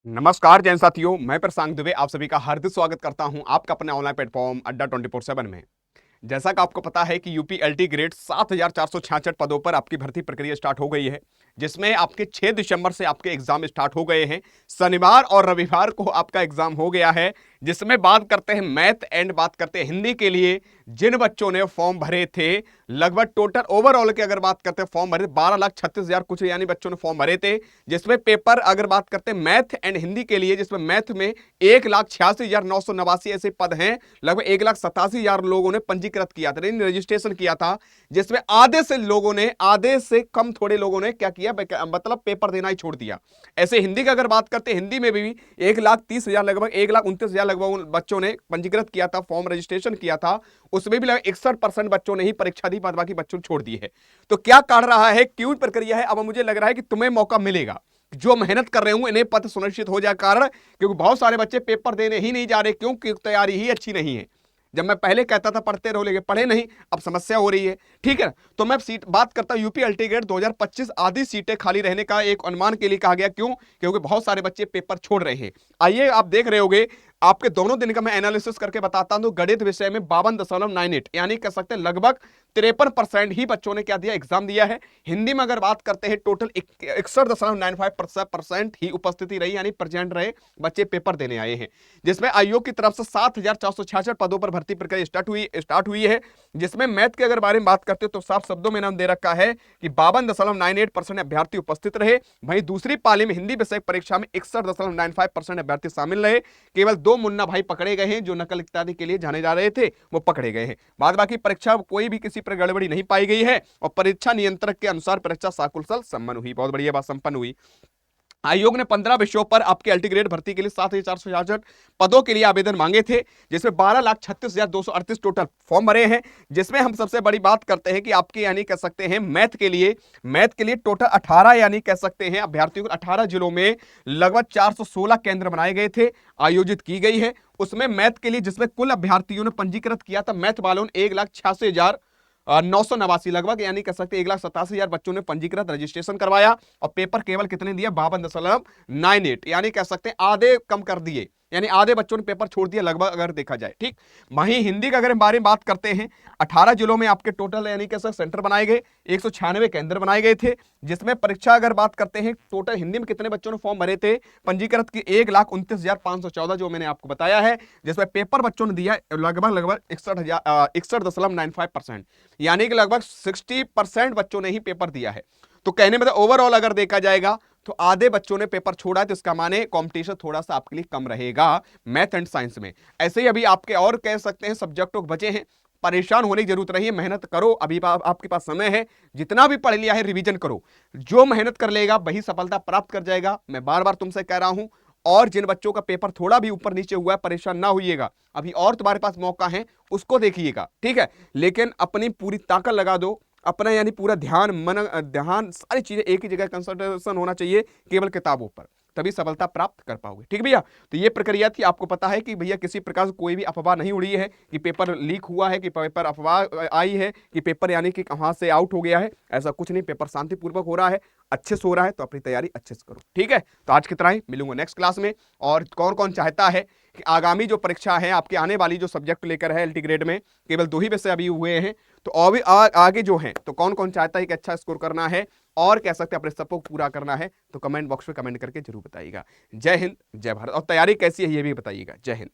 नमस्कार जैन साथियों, मैं प्रशांत दुबे आप सभी का हार्दिक स्वागत करता हूं आपका अपने ऑनलाइन प्लेटफॉर्म अड्डा 24/7 में। जैसा कि आपको पता है कि यूपी एलटी ग्रेड 7466 पदों पर आपकी भर्ती प्रक्रिया स्टार्ट हो गई है, जिसमें आपके 6 दिसंबर से आपके एग्जाम स्टार्ट हो गए हैं। शनिवार और रविवार को आपका एग्जाम हो गया है, जिसमें बात करते हैं मैथ एंड बात करते हैं हिंदी के लिए जिन बच्चों ने फॉर्म भरे थे। लगभग टोटल ओवरऑल की अगर बात करते हैं फॉर्म भरे 12,36,000 कुछ यानी बच्चों ने फॉर्म भरे थे, जिसमें पेपर अगर बात करते हैं मैथ एंड हिंदी के लिए, जिसमें मैथ में 1,86,989 ऐसे पद हैं। लगभग 1,87,000 लोगों ने पंजीकृत किया था, रजिस्ट्रेशन किया था, जिसमें आधे से कम थोड़े लोगों ने क्या किया, मतलब पेपर देना ही छोड़ दिया। ऐसे हिंदी की अगर बात करते हैं, हिंदी में भी 1,30,000 लगभग 1,29,000 लगभग बच्चों ने पंजीकृत किया था, फॉर्म रजिस्ट्रेशन किया था। उसमें भी लगभग 61% बच्चों ने ही परीक्षा दी, बाकी बच्चों ने छोड़ दी है। तो क्या कर रहा है, क्यों प्रक्रिया है? अब मुझे लग रहा है कि तुम्हें मौका मिलेगा, जो मेहनत कर रहे हूं इन्हें पद सुनिश्चित हो जाए। कारण क्योंकि बहुत सारे बच्चे पेपर देने ही नहीं जा रहे, क्योंकि तैयारी ही अच्छी नहीं है। जब मैं पहले कहता था पढ़ते रहो, लेकिन पढ़े नहीं, अब समस्या हो रही है। ठीक है, तो मैं सीट बात करता हूं यूपी अल्टीग्रेड 2025 आधी सीटें खाली रहने का एक अनुमान के लिए कहा गया। क्यों? क्योंकि बहुत सारे बच्चे पेपर छोड़ रहे हैं। आइए आप देख रहे होंगे, आपके दोनों दिन का मैं एनालिसिस करके बताता हूं। गणित विषय में 52.98 यानी कह सकते हैं लगभग 53% ही बच्चों ने क्या दिया, एग्जाम दिया है। हिंदी में अगर बात करते हैं टोटल 61.95% ही उपस्थिति रही, यानी प्रेजेंट रहे बच्चे पेपर देने आए हैं। जिसमें आयोग की तरफ से 7,466 पदों पर भर्ती प्रक्रिया स्टार्ट हुई है। जिसमें मैथ के अगर बारे में बात करते हो तो साफ शब्दों में नाम दे रखा है कि 52.98% अभ्यर्थी उपस्थित रहे। वहीं दूसरी पाली में हिंदी विषय परीक्षा में 61.95% अभ्यर्थी शामिल रहे। केवल 2 मुन्ना भाई पकड़े गए हैं, जो नकल इत्यादि के लिए जाने जा रहे थे, वो पकड़े गए हैं। बाद बाकी परीक्षा कोई भी किसी पर गड़बड़ी नहीं पाई गई है और परीक्षा नियंत्रक के अनुसार परीक्षा सकुशल संपन्न हुई। बहुत बढ़िया बात, संपन्न हुई। आयोग ने 15 विषयों पर आपके अल्टीग्रेड भर्ती के लिए 7,466 पदों के लिए आवेदन मांगे थे, जिसमें 12,36,238 टोटल फॉर्म भरे हैं। जिसमें हम सबसे बड़ी बात करते हैं कि आपके यानी कह सकते हैं मैथ के लिए टोटल 18 यानी कह सकते हैं अभ्यर्थियों को 18 जिलों में लगभग 416 केंद्र बनाए गए थे, आयोजित की गई है। उसमें मैथ के लिए जिसमें कुल अभ्यर्थियों ने पंजीकृत किया था, मैथ वालों ने 1,86,989 लगभग यानी कह सकते 1,87,000 बच्चों ने पंजीकृत रजिस्ट्रेशन करवाया और पेपर केवल कितने दिया, 52.98 यानी कह सकते हैं आधे कम कर दिए, यानी आधे बच्चों ने पेपर छोड़ दिया लगभग अगर देखा जाए। ठीक, वहीं हिंदी का अगर बारे में बात करते हैं, 18 जिलों में आपके टोटल यानी कैसे सेंटर बनाए गए, 196 केंद्र बनाए गए थे। जिसमें परीक्षा अगर बात करते हैं टोटल हिंदी में कितने बच्चों ने फॉर्म भरे थे, पंजीकृत की 1,29,514 जो मैंने आपको बताया है। जिसमें पेपर बच्चों ने दिया लगभग 61.95% यानी कि लगभग 60% बच्चों ने ही पेपर दिया है। तो कहने में ओवरऑल अगर देखा जाएगा तो आधे बच्चों ने पेपर छोड़ा है, तो इसका माने कंपटीशन थोड़ा सा आपके लिए कम रहेगा मैथ एंड साइंस में। ऐसे ही अभी आपके और कह सकते हैं सब्जेक्टों बचे हैं, परेशान होने की जरूरत नहीं है, मेहनत करो। अभी आपके पास समय है, जितना भी पढ़ लिया है रिवीजन करो। जो मेहनत कर लेगा वही सफलता प्राप्त कर जाएगा, मैं बार बार तुमसे कह रहा हूं। और जिन बच्चों का पेपर थोड़ा भी ऊपर नीचे हुआ है, परेशान ना होइएगा, अभी और तुम्हारे पास मौका है, उसको देखिएगा। ठीक है, लेकिन अपनी पूरी ताकत लगा दो, अपना यानी पूरा ध्यान सारी चीजें एक ही जगह कंसंट्रेशन होना चाहिए, केवल किताबों पर, तभी सफलता प्राप्त कर पाओगे। ठीक भैया, तो ये प्रक्रिया थी। आपको पता है कि भैया किसी प्रकार से कोई भी अफवाह नहीं उड़ी है कि पेपर लीक हुआ है, कि पेपर अफवाह आई है कि पेपर यानी कि कहां से आउट हो गया है, ऐसा कुछ नहीं। पेपर शांतिपूर्वक हो रहा है, अच्छे से हो रहा है, तो अपनी तैयारी अच्छे से करो। ठीक है, तो आज की तरह ही मिलूंगा नेक्स्ट क्लास में। और कौन कौन चाहता है कि आगामी जो परीक्षा है आपके आने वाली जो सब्जेक्ट लेकर है एलटी ग्रेड में, केवल 2 ही विषय अभी हुए हैं, तो और भी आगे जो हैं, तो कौन कौन चाहता है कि अच्छा स्कोर करना है और कह सकते हैं अपने सपनों को पूरा करना है, तो कमेंट बॉक्स में कमेंट करके जरूर बताइएगा। जय हिंद, जय भारत। और तैयारी कैसी है ये भी बताइएगा। जय हिंद।